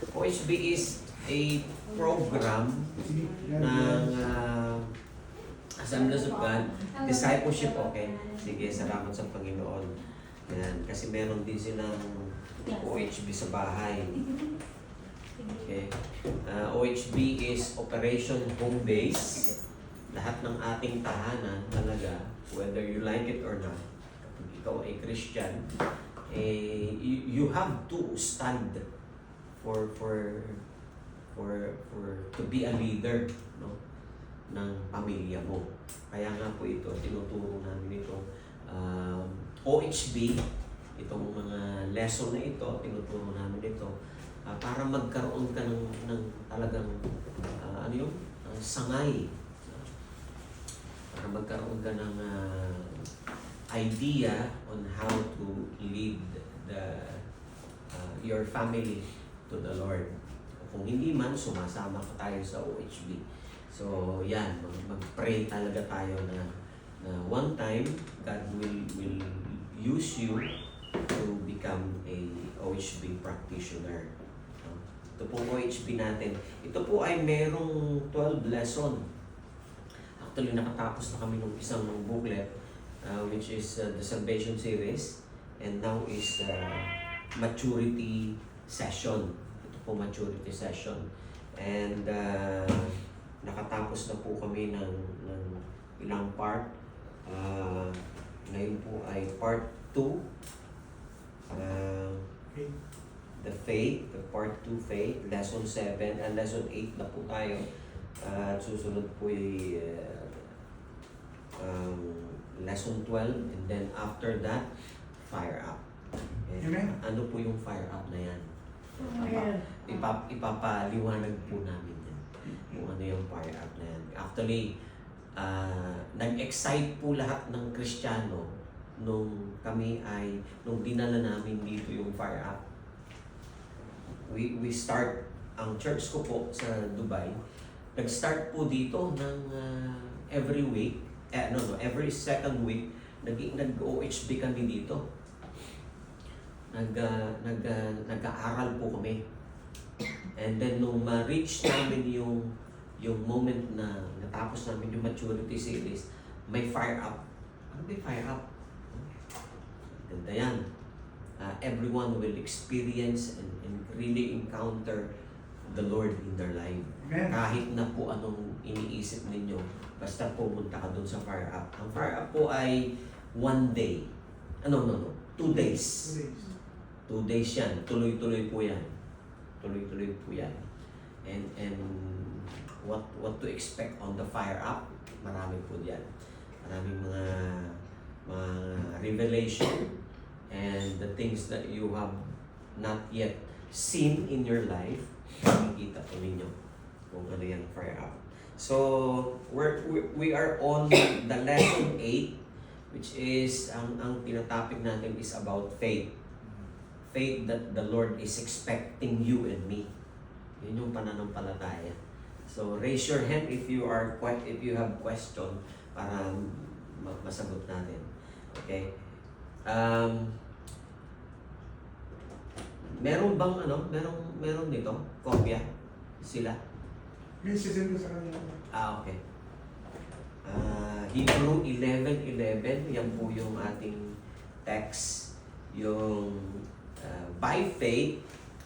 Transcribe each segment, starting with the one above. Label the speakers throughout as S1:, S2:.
S1: OHB is a program ng Assemblies of God, discipleship, okay? Sige, salamat sa Panginoon. Yan, kasi meron din silang OHB sa bahay. Okay. OHB is Operation Home Base. Lahat ng ating tahanan talaga, whether you like it or not, kapag ikaw ay Christian, you have to stand for to be a leader, no, ng pamilya mo. Kaya nga po ito, tinuturo namin ito, OHB, itong mga lesson na ito, tinuturo namin ito, para magkaroon ka ng talagang sangay, para magkaroon ka ng idea on how to lead your family to the Lord. Kung hindi man, sumasama ka tayo sa OHB. So, yan, mag-pray talaga tayo na one time, God will use you to become a OHB practitioner. Ito pong OHB natin. Ito po ay merong 12 lesson. Actually, nakatapos na kami ng isang booklet, which is the Salvation Series. And now is maturity session. Ito po maturity session. And nakatapos na po kami ng ilang part. Ngayon po ay part 2. The faith, the part 2 faith, lesson 7 and lesson 8 na po tayo. At susunod po ay lesson 12 and then after that, fire up. And, ano po yung fire up na yan? Ipapaliwanag po namin yan. Kung ano yung fire up na yan. Actually, nag-excite po lahat ng Kristiyano nung dinala namin dito yung fire up. We start, ang church ko po sa Dubai, nag-start po dito ng every week, every second week, nag-OHB kami dito. Nag-aaral po kami. And then nung ma-reach namin yung moment na natapos namin yung maturity series, may fire up. Ano ba yung fire up? Ganda yan. Everyone will experience and really encounter the Lord in their life.
S2: Amen.
S1: Kahit na po anong iniisip ninyo, basta pumunta ka dun sa fire up. Ang fire up po ay 1 day. 2 days. 2 days yan. Tuloy-tuloy po yan. Tuloy-tuloy po yan. And what to expect on the fire up? Marami po diyan. Maraming mga revelation and the things that you have not yet seen in your life, makikita po ninyo kung ano yan fire up. So, we are on the lesson 8, which is, ang tinatopic natin is about faith. Faith that the Lord is expecting you and me. Yun yung pananampalataya. So, raise your hand if you have question para masagot natin. Okay? Meron bang meron nito? Kopya? Sila?
S2: May sisend ko sa kanya.
S1: Okay. Hebrew 11:11, yan po yung ating text. Yung by faith,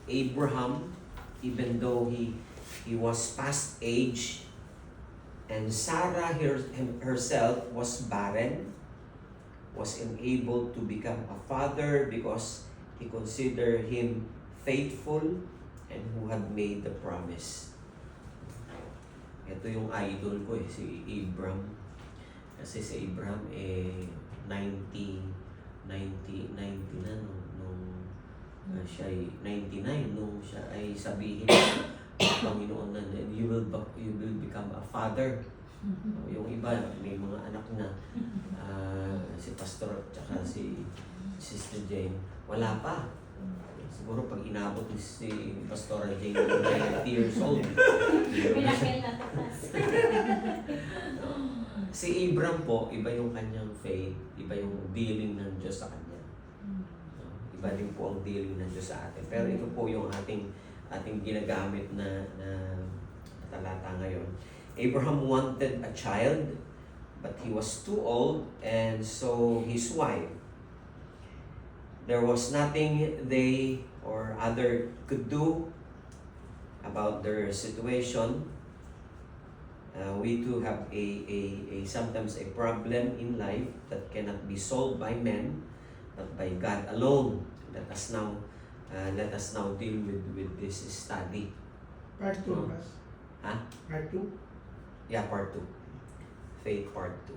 S1: Abraham, even though he was past age, and Sarah herself was barren, was enabled to become a father because he considered him faithful and who had made the promise. Ito yung idol ko si Abraham. Kasi si Abraham 90 na nung siya ay 99 nung siya ay sabihin ng Panginoon na you will become a father. Yung iba may mga anak na si Pastor at saka si Sister Jane wala pa. Siguro pag inabot ni si Pastora Jane 90 years old. Si Abraham po, iba yung kanyang faith, iba yung dealing ng Diyos sa kanya. Iba din po ang dealing ng Diyos sa atin. Pero ito po yung ating ating ginagamit na talata ngayon. Abraham wanted a child, but he was too old, and so his wife. There was nothing they or other could do about their situation. We too have a sometimes a problem in life that cannot be solved by men, but by God alone. Let us now deal with this study.
S2: Part 2,
S1: No.
S2: Pas.
S1: Ha?
S2: Part 2.
S1: Yeah, part 2. Faith part 2.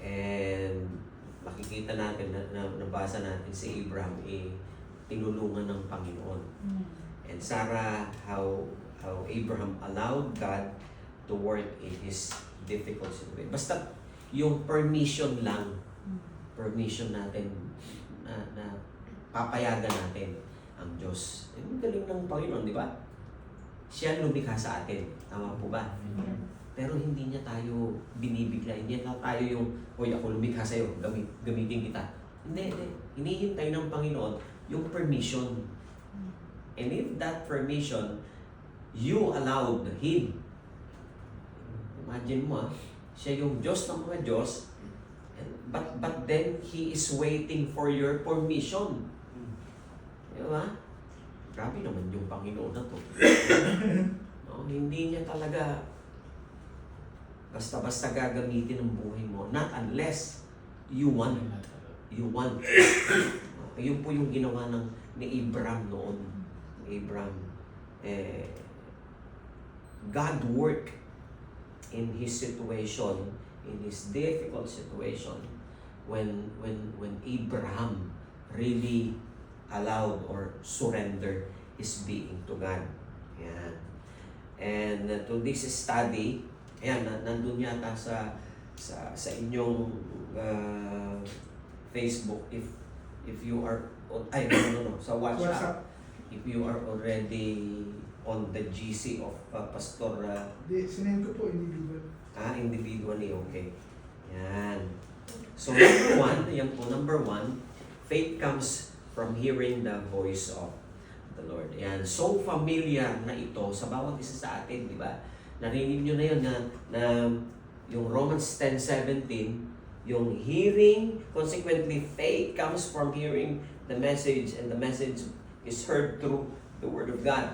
S1: And makikita natin na nabasa natin si Abraham tinulungan ng Panginoon. And Sarah, how Abraham allowed God to work in his difficult situation. Basta yung permission lang, permission natin na papayagan natin ang Diyos. Ang galing ng Panginoon, di ba? Siya lumikha sa atin. Tama po ba? Pero hindi niya tayo binibigla. Hindi niya tayo yung, "Hoy, ako lumikha sa'yo, gamitin kita." Hindi. Hinihintay ng Panginoon yung permission. And if that permission, you allowed Him. Imagine mo, siya yung Diyos ng mga Diyos, but then He is waiting for your permission. Di ba? Grabe naman yung Panginoon na to. No, hindi niya talaga basta-basta gagamitin ang buhay mo. Not unless you want. You want. Yun po yung ginawa ni Abraham noon. Abraham. God worked in his situation, in his difficult situation, when Abraham really allowed or surrendered his being to God. Yan. And to this study, ayan, nandun yata sa inyong Facebook, if you are no, sa WhatsApp. If you are already on the GC of Pastor
S2: Sinend ko po, individual.
S1: individually, okay. Yan. So number one, faith comes from hearing the voice of the Lord. Yan. So familiar na ito sa bawat isa sa atin, di ba? Narinig nyo na yun na yung Romans 10:17, yung hearing, consequently faith comes from hearing the message, and the message is heard through the Word of God.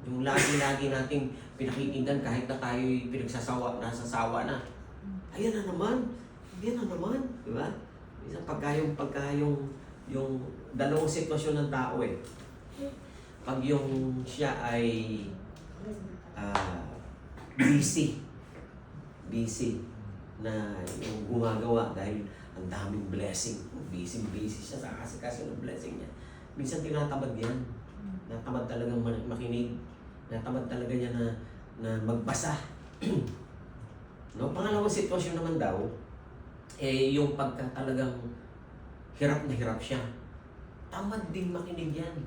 S1: Yung lagi-lagi nating pinakikinggan kahit na tayo'y nasasawa na. Ayan na naman, di ba? Isa pagka yung dalawang sitwasyon ng tao Pag yung siya ay busy na yung gumagawa dahil ang daming blessing. Busy siya sa kasi ng blessing niya. Minsan tinatamad yan. Natamad talagang makinig. Natamad talaga niya na magbasa. No? Pangalawang sitwasyon naman daw, yung pagka talagang hirap na hirap siya. Tamad din makinig yan.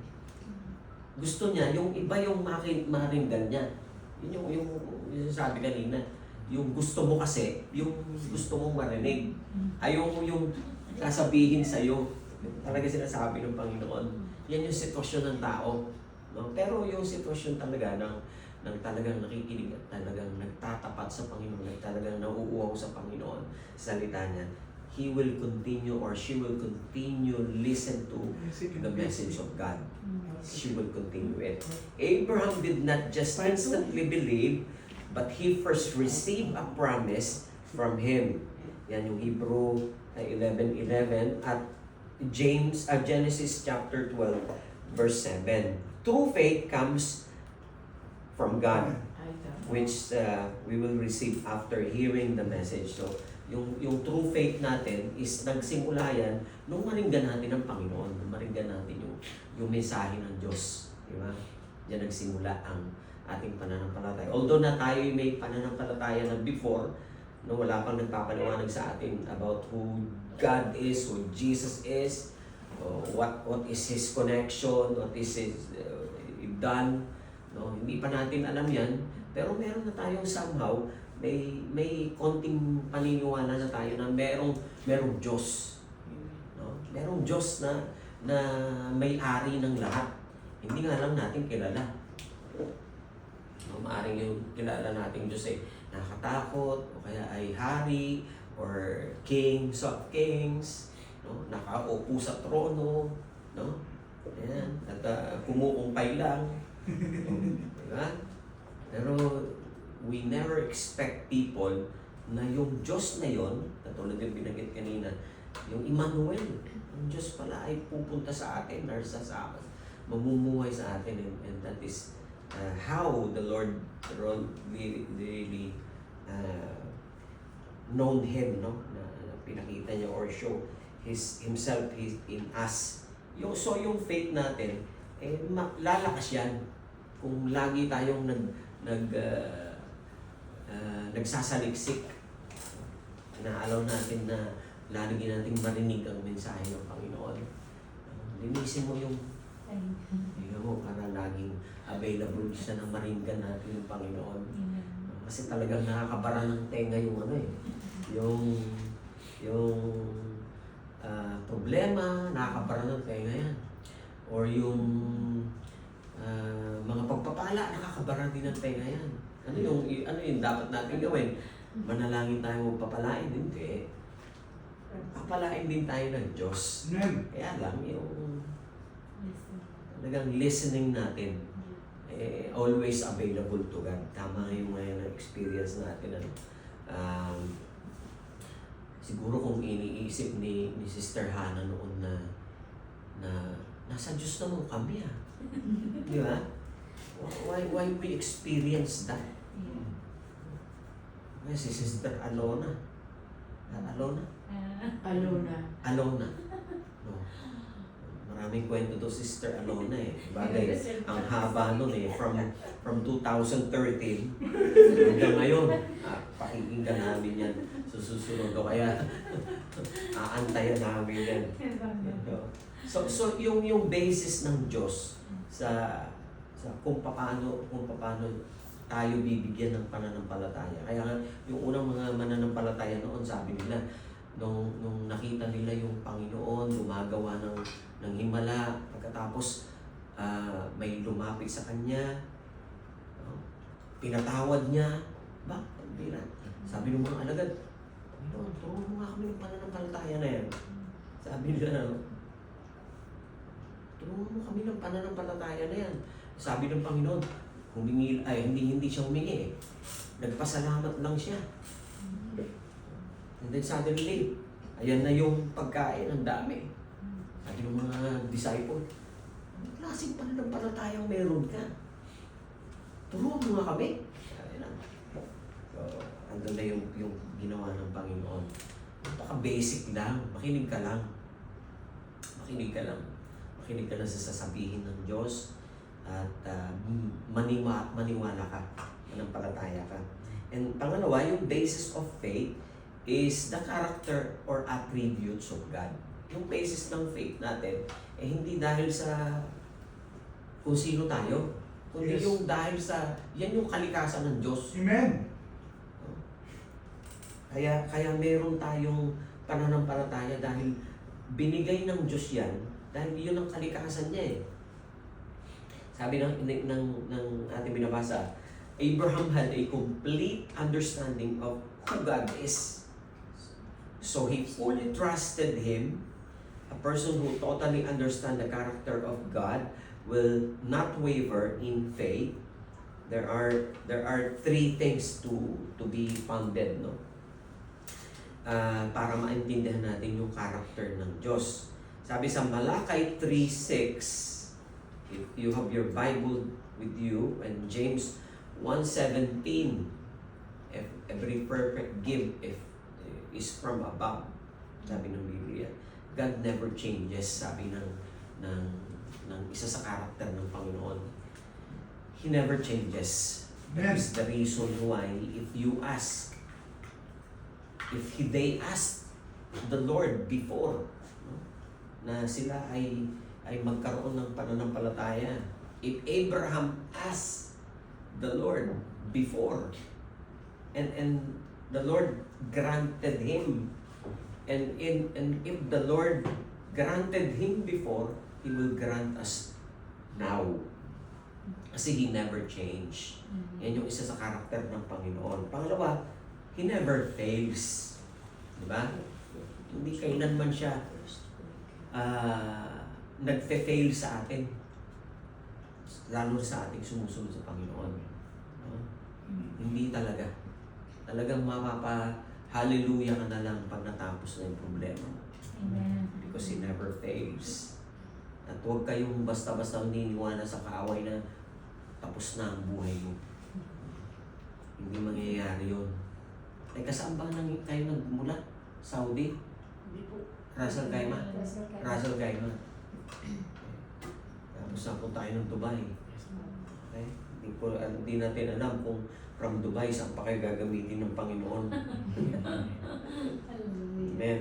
S1: Gusto niya, yung iba yung maringgan niya. Yun yung sabi kanina. Yung gusto mo kasi, yung gusto mong marinig. Ayaw mo yung sasabihin sa'yo. Talaga sinasabi ng Panginoon. Yan yung sitwasyon ng tao. No? Pero yung sitwasyon talaga ng talagang nakikinig at talagang nagtatapat sa Panginoon, at talagang nauuhaw sa Panginoon, salita niya, he will continue or she will continue listen to the message of God. She will continue it. Abraham did not just instantly believe, but he first received a promise from him. Yan yung Hebrew 11:11 at Genesis chapter 12 verse 7. True faith comes from God, which we will receive after hearing the message. So, yung true faith natin is nagsimula yan nung maringgan natin ang Panginoon, nung maringgan natin yung mensahe ng Diyos. Di ba? Diyan nagsimula ang ating pananampalataya. Although na tayo may pananampalataya na before, no, wala pang nagpapaliwanag sa atin about who God is, who Jesus is, what is His connection, what is His done. No, hindi pa natin alam yan, pero meron na tayong somehow, may konting paniniwala na tayo na merong Diyos. No? Merong Diyos na may-ari ng lahat. hindi nga lang natin kilala. No, maaring yung kilala nating Diyos ay nakatakot, o kaya ay hari, or kings of kings, no? Nakaupo sa trono, no? Ayan, at kumukumpay lang. No? Diba? Pero we never expect people na yung Diyos na yon, katulad yung binanggit kanina, yung Emmanuel, ang Diyos pala ay pupunta sa atin, or sasama, mamumuhay sa atin, and that is how the Lord really known Him, no? Na pinakita niya or show Himself in us. So yung faith natin, lalakas yan kung lagi tayong nagsasaliksik. Inaalaw natin na lagi nating marinig ang mensahe ng Panginoon. Linisin mo yung tingnan mo para laging available siya na maringgan natin yung Panginoon. Kasi talagang nakakabara ng tenga yung problema, nakakabara ng tenga yan. Or yung mga pagpapala, nakakabara din ng tenga yan. Ano yung dapat natin gawin? Manalangin tayo magpapalain, hindi. Papalain din tayo ng Diyos.
S2: Amen.
S1: Kaya lang yung talagang listening natin, always available to God. Tama yung ngayon na experience natin. Siguro kung iniisip ni Sister Hannah noon na nasa Diyos naman kami Di ba? Why we experience that? Si Sister Alona. Alona. No. Maraming kwento to Sister Alona Bagay, ang haba nun from 2013 hanggang ngayon. Pakikinggan namin yan. Susunod o kaya aantayan namin yan. So yung basis ng Diyos sa kung paano tayo bibigyan ng pananampalataya. Kaya yung unang mga mananampalataya noon, sabi nila, nung nakita nila yung Panginoon, gumagawa ng himala, pagkatapos may lumapit sa Kanya, pinatawad niya, bira. Sabi ng mga alagad, Panginoon, turuan mo nga kami ng pananampalataya na yan. Sabi nila, turuan mo kami ng pananampalataya na yan. Sabi ng Panginoon, hindi siya humingi Nagpasalamat lang siya. And then suddenly, ayan na yung pagkain, ang dami. Sabi ng mga disciple, anong klaseng pananampalatayang meron ka? Turuan mo nga kami. Sabi na. So, andun na yung ginawa ng Panginoon. Napaka-basic lang. Makinig ka lang. Makinig ka na sa sasabihin ng Diyos. At maniwala ka, manampalataya ka. And pangalawa, yung basis of faith is the character or attributes of God. Yung basis ng faith natin, hindi dahil sa kung sino tayo, kundi yung dahil sa, yan yung kalikasan ng Diyos.
S2: Amen.
S1: Kaya meron tayong pananampalataya dahil binigay ng Diyos yan, dahil yun ang kalikasan niya Sabi ng ating binabasa, Abraham had a complete understanding of who God is. So he fully trusted Him. A person who totally understands the character of God will not waver in faith. There are three things to be founded, no? Para maintindihan natin yung character ng Diyos. Sabi sa Malakay 3:6, if you have your Bible with you, and James 1:17, if every perfect gift is from above, sabi ng Biblia. God never changes, sabi ng isa sa karakter ng Panginoon. He never changes. That is the reason why if they asked the Lord before, no, na sila ay magkaroon ng pananampalataya. If Abraham asked the Lord before, and the Lord granted him, and if the Lord granted him before, He will grant us now. Kasi He never changed. Yan yung isa sa karakter ng Panginoon. Pangalawa, He never fails. Diba? Hindi kailanman siya nagfe-fail sa atin. Lalo sa ating sumusunod sa Panginoon. No? Hindi talaga. Talagang mapapa-hallelujah ka na lang pag natapos na yung problema mo.
S3: Amen.
S1: Because He never fails. At huwag kayong basta-basta niniwala sa kaaway na tapos na ang buhay mo. Hindi mangyayari yun. Teka, saan ba kayo nagmula? Saudi?
S4: Hindi po.
S1: Russell Kaima?
S3: Russell Kaima.
S1: Russell Kaima. Tapos napunta tayo ng Dubai. Okay? Hindi natin alam kung from Dubai saan pa kayo gagamitin ng Panginoon.
S3: Hallelujah.
S1: Amen.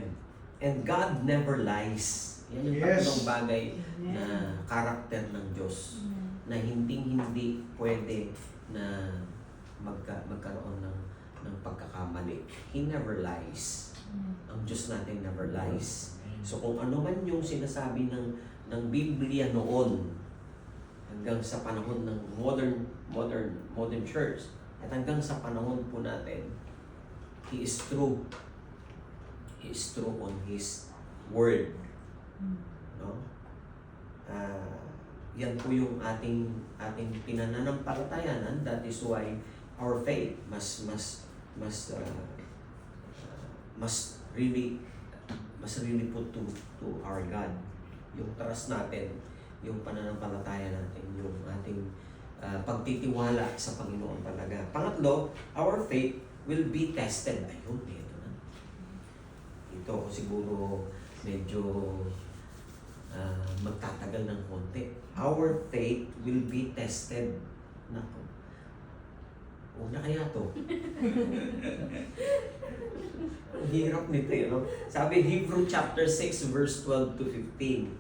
S1: And God never lies. Yan yung
S2: Yes.
S1: tatlong bagay na karakter ng Diyos na hindi pwede na magkaroon ng pagkakamali. He never lies. Ang Diyos natin never lies. So kung ano man yung sinasabi ng Biblia noon hanggang sa panahon ng modern church at hanggang sa panahon po natin, He is true. He is true on His word. No? Yan po yung ating pinananampalatayanan. That is why our faith must really put to our God. Yung trust natin, yung pananampalataya natin, yung ating pagtitiwala sa Panginoon talaga. Pangatlo, our faith will be tested. Ayun, ito na. Ito ako siguro medyo magtatagal ng konti. Our faith will be tested. Nako. Una kaya to? Ang hirap nito yun. No? Sabi Hebrew chapter 6 verse 12 to 15.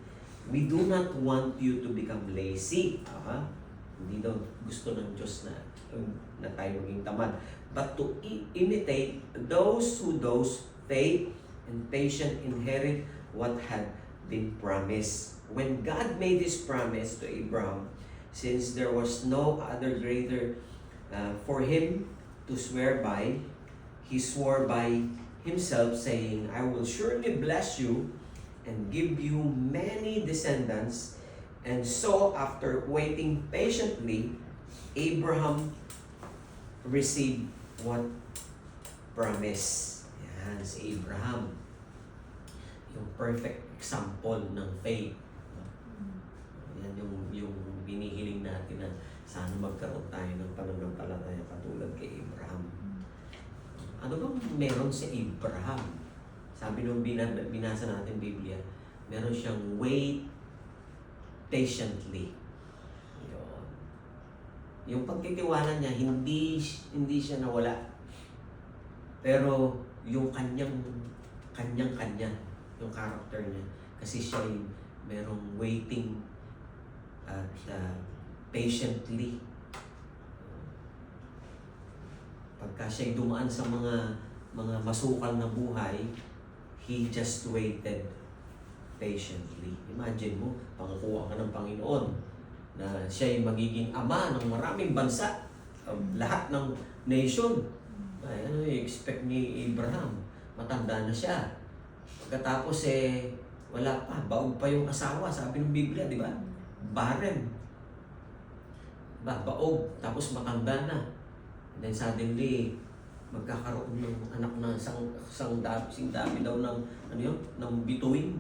S1: We do not want you to become lazy. Hindi daw gusto ng Diyos na tayo maging tamad. But to imitate those faith and patient inherit what had been promised. When God made this promise to Abraham, since there was no other greater for him to swear by, he swore by himself, saying, I will surely bless you and give you many descendants. And so, after waiting patiently, Abraham received what promise. Yan, si Abraham. Yung perfect example ng faith. Yan yung binihiling natin na sana magkaroon tayo ng pananampalataya katulad kay Abraham. Ano bang meron si Abraham? Sabi nung binasa natin Biblia, meron siyang wait patiently. Yun. Yung pagtitiwala niya, hindi siya nawala. Pero yung kanyang yung character niya, kasi siya ay merong waiting at patiently. Pagka siya'y dumaan sa mga masukal na buhay, he just waited patiently. Imagine mo, pangakuha ka ng Panginoon na siya'y magiging ama ng maraming bansa, lahat ng nation. Ay, ano i-expect ni Abraham? Matanda na siya. Pagkatapos wala pa, baog pa yung asawa, sabi ng Biblia, di ba? Barren. Baog, tapos matanda na. And then suddenly, magkakaroon ng anak na sing dami daw ng ng bituin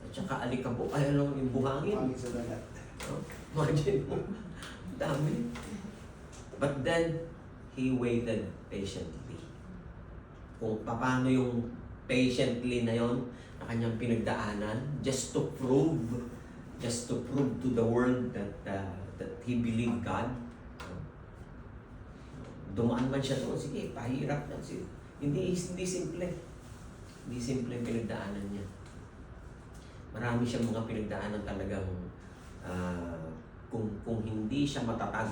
S1: at saka alikabok, ay ano yung buhangin. Imagine mo, dami. But then he waited patiently. Kung paano yung patiently na yon na kanyang pinagdaanan, just to prove to the world that he believed God. Dumaan man siya doon, sige, pahirap na siya. Hindi simple. Hindi simple yung pinagdaanan niya. Marami siyang mga pinagdaanan talagang kung hindi siya matatag,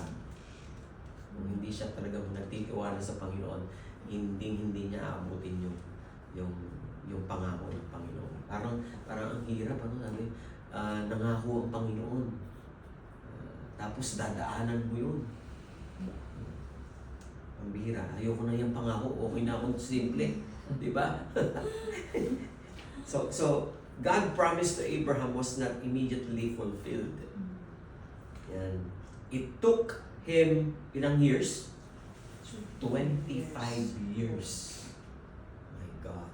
S1: kung hindi siya talagang nagtitiwala sa Panginoon, hindi niya aabutin yung pangako ng Panginoon. Parang ang hirap, sabi, nangako ang Panginoon. Tapos dadaanan mo yun. Ang bihira. Ayoko na yung pangako. Okay na akong simple. Di ba? So, God promised to Abraham was not immediately fulfilled. Yan. It took him ilang years? 25 years. My God.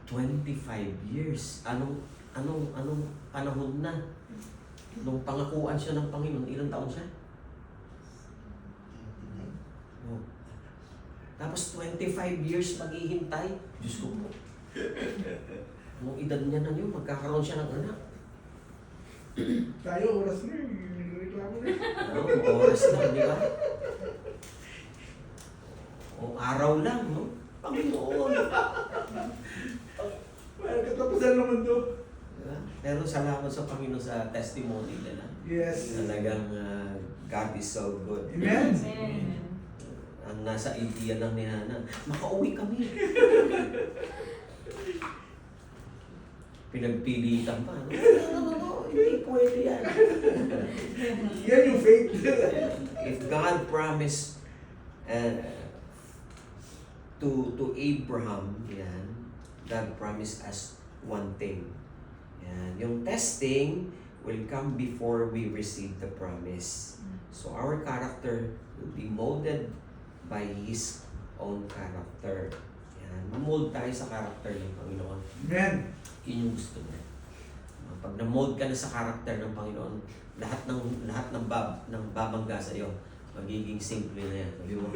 S1: 25 years. Anong panahon na? Nung pangakuan siya ng Panginoon, ilang taon siya? Oh. Tapos 25 years maghihintay. Diyos ko po. Nung edad niya na yun, magkakaroon siya ng anak.
S2: Tayo, oras na yun. Nagreklamo na yun.
S1: Oras lang, di ba? O araw lang, no? Panginoon.
S2: Well, katapusan naman to.
S1: Diba? Pero salamat sa Panginoon sa testimony nila.
S2: Yes.
S1: Talagang God is so good.
S2: Amen.
S1: Ang nasa idea lang ni Hana, makauwi kami. Pinagpilitan pa. No, hindi pwede yan.
S2: Yan yung faith.
S1: If God promised to Abraham, yan, God promised us one thing. Yan, yung testing will come before we receive the promise. So our character will be molded by His own character. Yan, mamold tayo sa character ng Panginoon.
S2: Amen.
S1: Yun yung gusto niya. Pag na-mold ka na sa character ng Panginoon, lahat ng babangga sa iyo, magiging simple na yan. Sabi mo,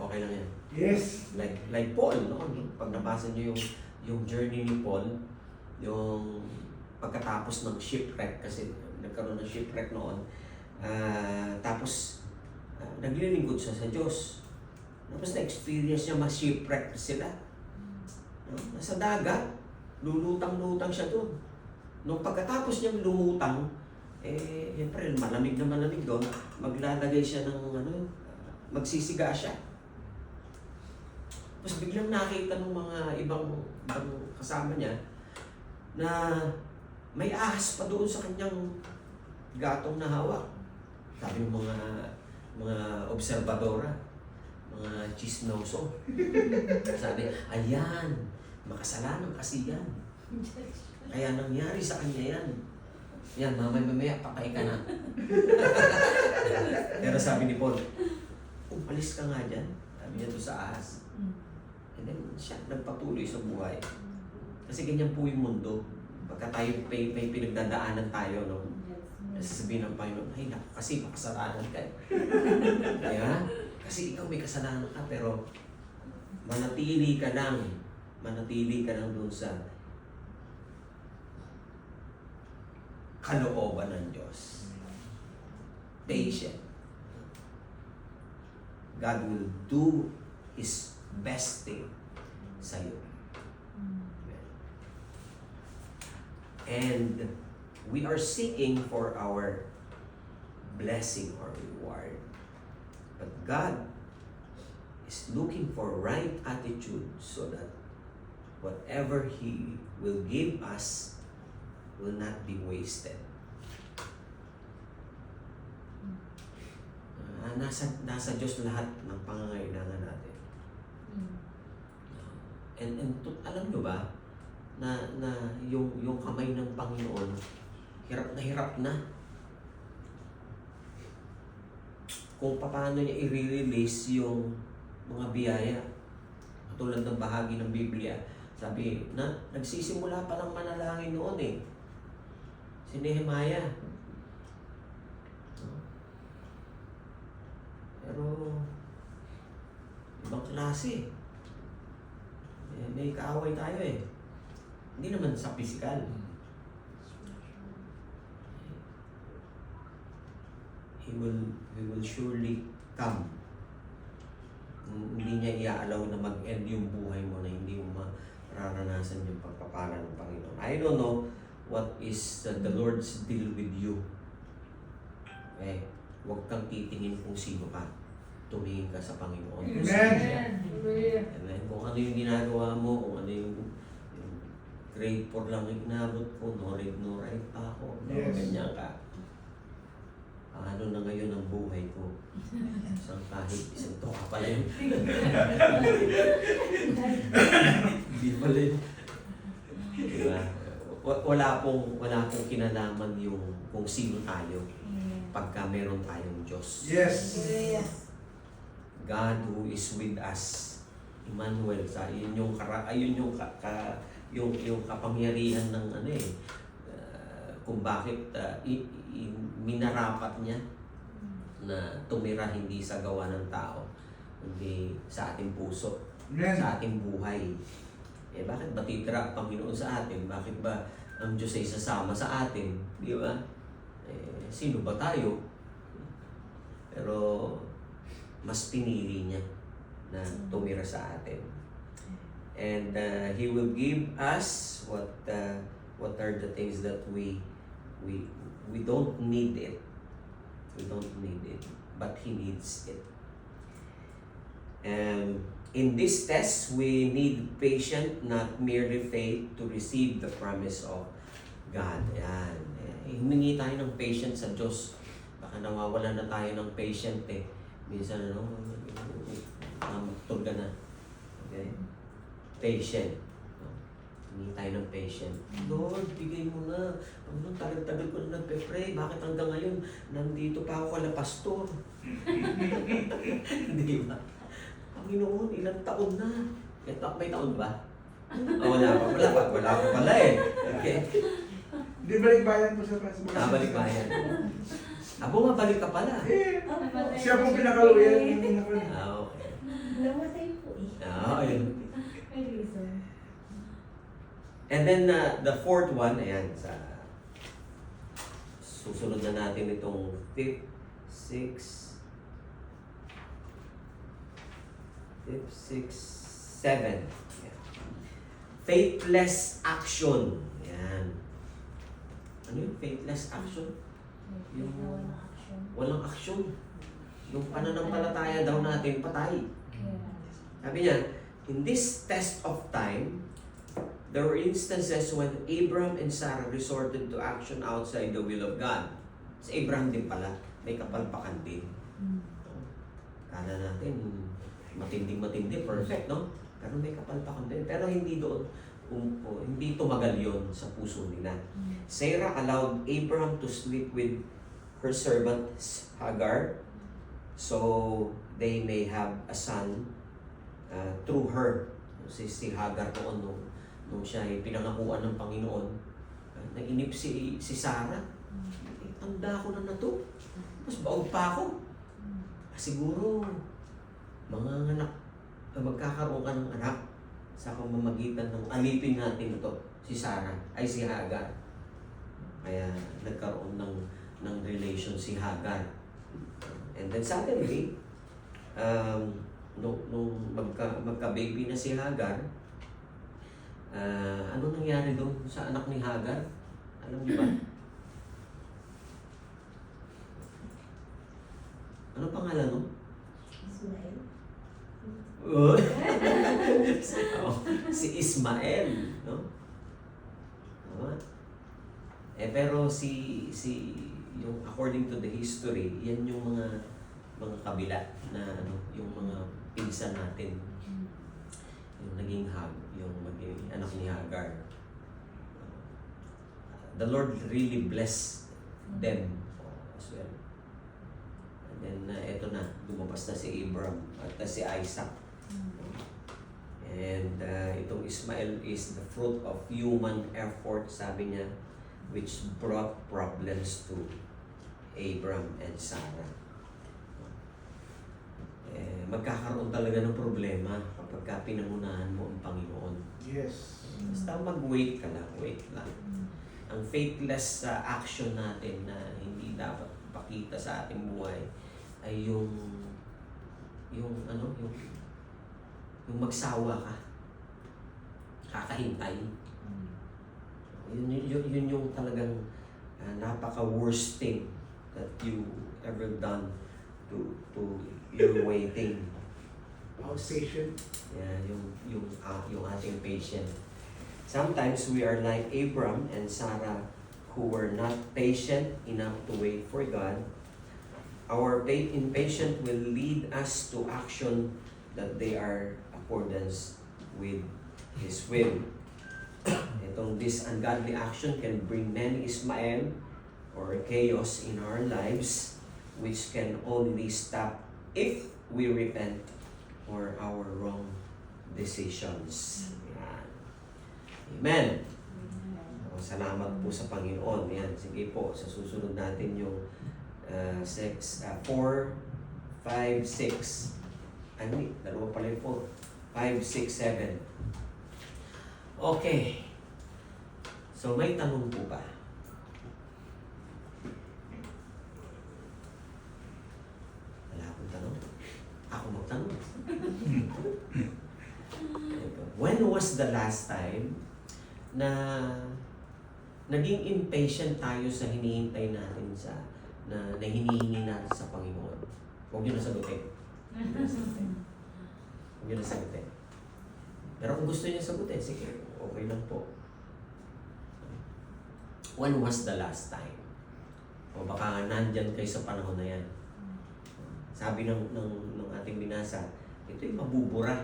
S1: okay lang yan.
S2: Yes.
S1: Like Paul, no? Pag nabasa niyo yung journey ni Paul, yung pagkatapos ng shipwreck, kasi nagkaroon ng shipwreck noon, tapos naglilingkod siya sa Diyos. Tapos na-experience niya ma-shipwreck sila. No? Nasa dagat, lulutang-lutang siya doon. Nung pagkatapos niyang lumutang, siyempre malamig na malamig doon, maglalagay siya ng magsisiga siya. Tapos biglang nakita ng mga ibang kasama niya na may ahas pa doon sa kanyang gatong na hawak. Sabi ng mga obserbadora, mga chismoso. Sabi, ayan, makasalanan kasi yan. Kaya nangyari sa kanya yan. Yan, mamaya patay ka na. Pero sabi ni Paul, umalis ka nga dyan. Sabi niya doon sa ahas. And then siya nagpatuloy sa buhay. Kasi ganyan po yung mundo. Pagka tayo may pinagdadaanan tayo, no? Sasabihin ng Panginoon, ay naku, kasi makasalanan ka. Kaya, kasi ikaw may kasalanan ka, pero manatili ka lang doon sa kalooban ng Diyos. Patient. God will do His best thing sa iyo. And we are seeking for our blessing or reward. But God is looking for right attitude so that whatever He will give us will not be wasted. Nasa Diyos lahat ng pangangailangan natin. And alam nyo ba na yung kamay ng Panginoon hirap na kung paano niya i-release yung mga biyaya. Katulad ng bahagi ng Biblia, sabi na nagsisimula pa lang manalangin noon si Nehemiah. Pero ibang klase. May kaaway tayo Hindi naman sa physical. He will surely come. Hindi niya iaalaw na mag-end yung buhay mo na hindi mo mararanasan yung pagpapala ng Panginoon. I don't know what is the Lord's deal with you. Okay? Huwag kang titingin kung sino ka. Tumingin ka sa Panginoon.
S2: Amen.
S1: Amen. Kung ano yung ginagawa mo, kung ano yung grade 4 lang yung inabot ko, no read, no write pa ako. No,
S2: Yes.
S1: ganyan ka. paano na ngayon ang buhay ko? Isang toka pala yun. Hindi pala yun. Diba? Wala pong kinalaman yung kung sino tayo pagka meron tayong Diyos.
S2: Yes.
S1: God who is with us. Emmanuel, yun yung kapangyarihan ng kung bakit minarapat niya na tumira hindi sa gawa ng tao, kundi sa ating puso,
S2: Amen.
S1: sa ating buhay. Bakit ba titira ang Panginoon sa atin? Bakit ba ang Diyos ay sasama sa atin? Di ba? Sino ba tayo? Pero mas pinili niya na tumira sa atin. And He will give us what are the things that we don't need it. We don't need it, but He needs it. And in this test, we need patience, not merely faith, to receive the promise of God. Yan. Humingi tayo ng patience sa Diyos. Baka nawawala na tayo ng patience Minsan, magtulga na. Okay? Patient. Humingi tayo ng patient. Lord, bigay mo na. Panginoon, tagal-tagal ko na nagpe-pray. Bakit hanggang ngayon, nandito pa ako kala pastor? Hindi ba? Panginoon, ilang taon na. May taon ba? Wala pa pala Okay.
S2: Di balik bayan po sa mga
S1: Balik bayan. Bumabalik ka pala.
S2: Siya pong pinakaluyan.
S1: Okay.
S3: Namatay po
S1: Ayun.
S3: May reason.
S1: And then, the fourth one, ayan, susunod na natin itong 5, 6, 7. Ayan. Faithless action. Ayan. Ano yung faithless action? Yung walang action. Yung pananampalataya daw natin, patay. Sabi niya, in this test of time, there were instances when Abraham and Sarah resorted to action outside the will of God. Si Abraham din pala, may kapalpakan din. Kala natin, matinding-matindi, perfect, no? Pero may kapalpakan din. Pero hindi doon, hindi tumagal yon sa puso nila. Sarah allowed Abraham to sleep with her servant Hagar so they may have a son through her. Si Hagar noon, nung siya ay pinangakuan ng Panginoon, nainip si Sarah. Tanda ko na to. Mas baog pa ako. Siguro, mga anak, magkakaroon ka ng anak sa pamamagitan ng alipin natin ito, si Sarah, ay si Hagar. Kaya nagkaroon ng relation si Hagar. And then suddenly, nung magka-baby na si Hagar, ano nangyari doon sa anak ni Hagar? Alam niyo ba? Ano pangalan no?
S3: Ismael.
S1: Si Ismael, no? Tama? Pero yung according to the history, yan yung mga kabila na yung mga pinsan natin. Yung naging anak ni Hagar. The Lord really blessed them as well. And then eto na, lumabas na si Abraham at si Isaac. And itong Ismael is the fruit of human effort, sabi niya, which brought problems to Abraham and Sarah. Magkakaroon talaga ng problema kapag pinangunahan mo ang Panginoon.
S2: Yes.
S1: Basta mag-wait ka lang, wait lang. Ang faithless action natin na hindi dapat pakita sa ating buhay ay yung magsawa ka. Kakahintay. Yun yung talagang napaka-worst thing that you ever done to your waiting.
S2: Patient.
S1: Yeah, yung ating patient. Sometimes we are like Abram and Sarah who were not patient enough to wait for God, Our faith in patient will lead us to action that they are accordance with His will. Itong this ungodly action can bring many Ismael or chaos in our lives, which can only stop if we repent for our wrong decisions. Yan. Amen. Salamat po sa Panginoon. Yan. Sige po, sa susunod natin yung 4, 5, 6. Hindi, dalawa pala yung 4. 5, 6, 7. Okay. So, may tanong po ba? Wala akong tanong. Ako magtanong. When was the last time na naging impatient tayo sa hinihintay natin na hinihingi natin sa Panginoon? Huwag nyo na sagutin. Huwag nyo na sagutin. Pero kung gusto niya sagutin, sige, okay lang po. When was the last time? O baka nandyan kayo sa panahon na yan. Sabi ng ating binasa, ito'y mabubura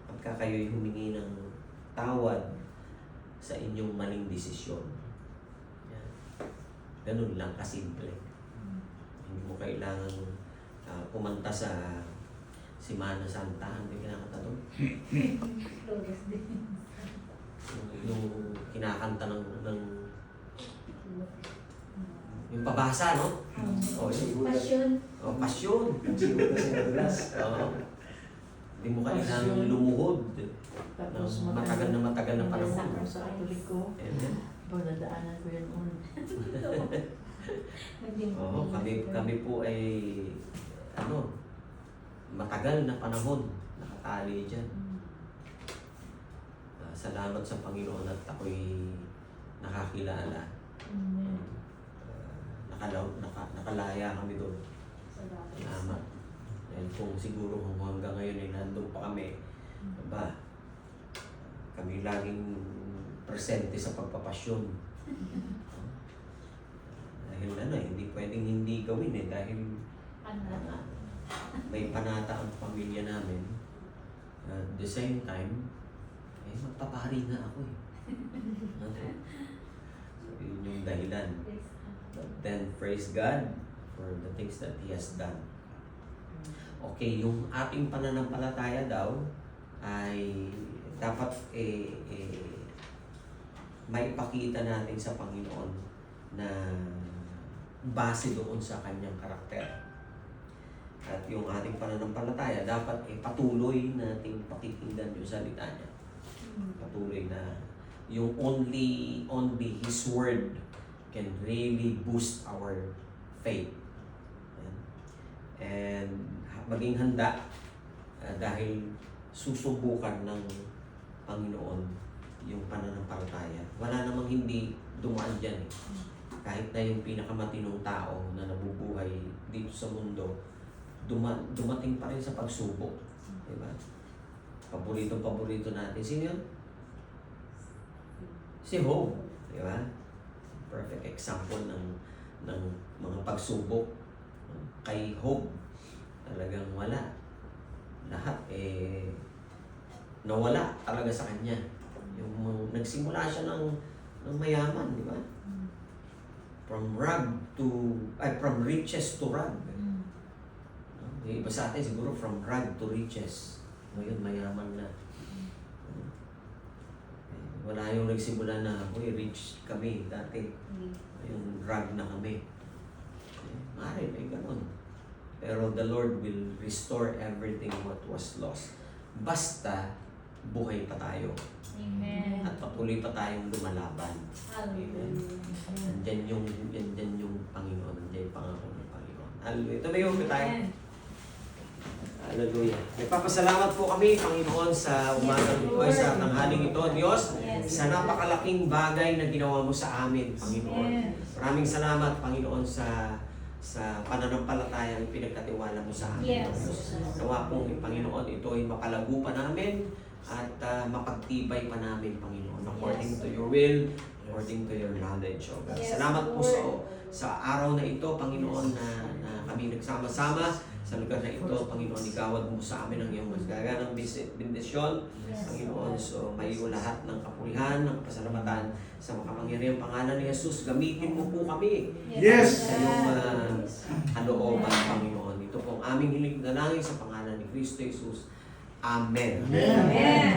S1: pagka kayo'y humingi ng tawad sa inyong maling desisyon. Yan. Ganun lang kasimple. Hindi mo kailangan pumanta sa Semana Santa. Hindi kinakanta doon.
S3: Flores din.
S1: Yung kinakanta ng yung pabasa, no? O, yun.
S3: Passion.
S1: O, pasyon. Oo. Hindi mo kailangan lumuhod
S4: Tapos
S1: ng matagal na panahon.
S4: Ako sa Katoliko,
S1: Amen.
S4: nadaanan ko yun un.
S1: Oo, kami po ay matagal na panahon nakatali dyan. Salamat sa Panginoon at ako'y nakakilala. Nakalaya kami doon. Salamat. Dahil kung siguro kung hanggang ngayon ay nandun pa kami, diba? Kami laging presente sa pagpapasyon. Dahil hindi pwedeng hindi gawin dahil may panata ang pamilya namin. At the same time, magpapahari nga ako So, yun yung dahilan. But then, praise God for the things that He has done. Okay, yung ating pananampalataya daw ay dapat maipakita natin sa Panginoon na base doon sa Kanyang karakter. At yung ating pananampalataya dapat patuloy nating pakikinggan yung salita niya. Patuloy na yung only His Word can really boost our faith. And maging handa dahil susubukan ng Panginoon yung pananampalataya. Wala namang hindi dumaan dyan Kahit na yung pinakamatinong tao na nabubuhay dito sa mundo, dumating pa rin sa pagsubok. Diba? Paborito natin. Sino yun? Si Job. Diba? Perfect example ng mga pagsubok. Kay Job, talagang wala. Lahat nawala talaga sa kanya. Yung nagsimula siya ng mayaman, di ba? From riches to rag. Yung iba sa atin siguro from rag to riches. Ngayon mayaman na. Wala yung nagsimula na, rich kami dati. Yung rag na kami. Maaari, may ganun. Pero the Lord will restore everything what was lost. Basta buhay pa tayo.
S3: Amen.
S1: At patuloy pa tayong lumalaban. Amen. Nandyan yung Panginoon. Nandyan yung pangako ng Panginoon. Hallelujah. Tumayo pa tayo. Hallelujah. Nagpapasalamat po kami, Panginoon, sa umagang ito, sa tanghaling ito, Diyos, sa napakalaking bagay na ginawa mo sa amin, Panginoon. Maraming salamat, Panginoon, sa pananampalatayang pinagkatiwala mo sa amin.
S3: Yes.
S1: Nawa pong, Panginoon, ito ay mapalago pa namin at mapagtibay pa namin, Panginoon, according to your will, according to your knowledge, O God.
S3: Yes,
S1: Salamat po
S3: Lord.
S1: sa araw na ito, Panginoon, na kami pinagsama-sama sa lugar na ito, Panginoon, igawad mo sa amin ang iyong masagaganang bendisyon, Panginoon. So, may lahat ng kapurihan, ng pasalamatan sa makapangyarihang pangalan ni Jesus. Gamitin mo po kami
S2: Yes.
S1: sa iyong kalooban, Panginoon. Ito po ang aming hiling na langin sa pangalan ni Kristo Jesus. Amen.
S2: Amen.
S3: Amen.